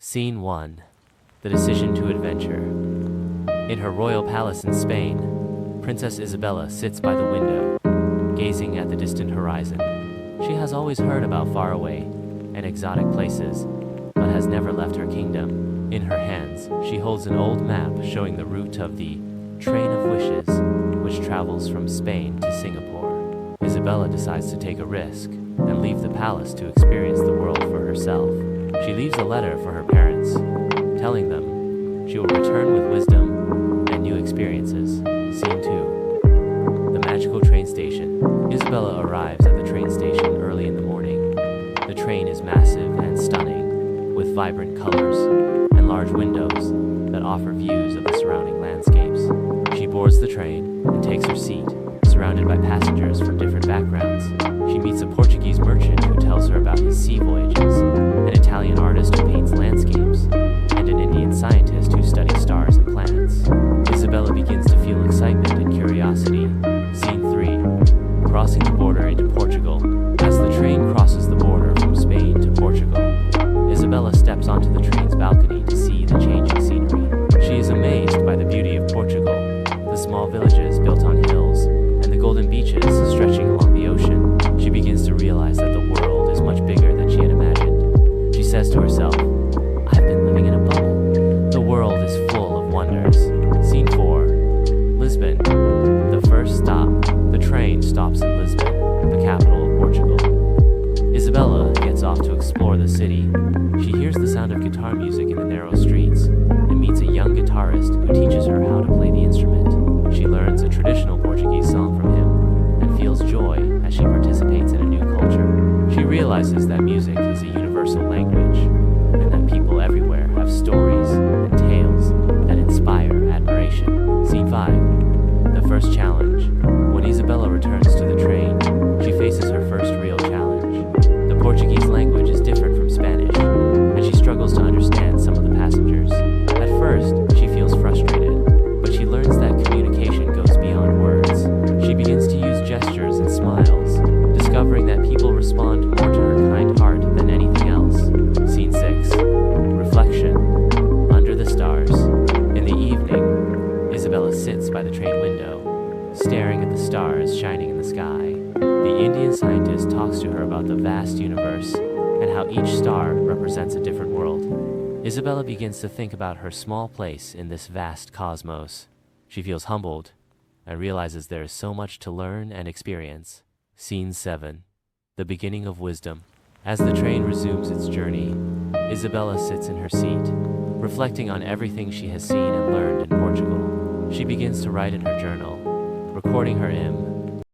Scene 1. The Decision to Adventure. In her royal palace in Spain, Princess Isabella sits by the window, gazing at the distant horizon. She has always heard about faraway and exotic places, but has never left her kingdom. In her hands, she holds an old map showing the route of the Train of Wishes, which travels from Spain to Singapore. Isabella decides to take a risk and leave the palace to experience the world for herself. She leaves a letter for her parents, telling them she will return with wisdom and new experiences. Scene 2. The magical train station. Isabella arrives at the train station early in the morning. The train is massive and stunning, with vibrant colors and large windows that offer views of the surrounding landscapes. She boards the train and takes her seat, surrounded by passengers from different backgrounds. She meets a Portuguese merchant who tells her about his sea voyages, an Italian artist who paints landscapes, and an Indian scientist who studies stars and planets. Isabella begins to feel excitement and curiosity. Scene 3. Crossing the border into Portugal. As the train crosses the border from Spain to Portugal, Isabella steps onto the train's balcony to see the changing scenery. She is amazed by the beauty of Portugal, the small villages built on hills, and the golden beaches stretching along the ocean. She begins to realize that the world is much bigger than she had imagined. She says to herself, "I've been living in a bubble. The world is full of wonders." Scene 4. Lisbon. The first stop. The train stops in Lisbon, the capital of Portugal. Isabella gets off to explore the city. She hears the sound of guitar music in the narrow streets and meets a young guitarist who teaches her how to play the instrument. She learns a traditional Portuguese song from him and feels joy as she participates in a new culture. She realizes that music is a universal language and that people everywhere have stories and tales that inspire admiration. Scene 5. The first challenge. When Isabella returns to the train, she faces her first real challenge. The Portuguese language is different from Spanish, and she struggles to understand some of the passengers. At first, she feels frustrated, but she learns that communication goes beyond words. She begins to use gestures and smiles, discovering that people respond more to her kind heart than anything else. Scene 6. Reflection. Under the stars. In the evening, Isabella sits by the train window, staring at the stars shining in the sky. The Indian scientist talks to her about the vast universe and how each star represents a different world. Isabella begins to think about her small place in this vast cosmos. She feels humbled and realizes there is so much to learn and experience. Scene 7. The beginning of wisdom. As the train resumes its journey, Isabella sits in her seat, reflecting on everything she has seen and learned in Portugal. She begins to write in her journal, recording her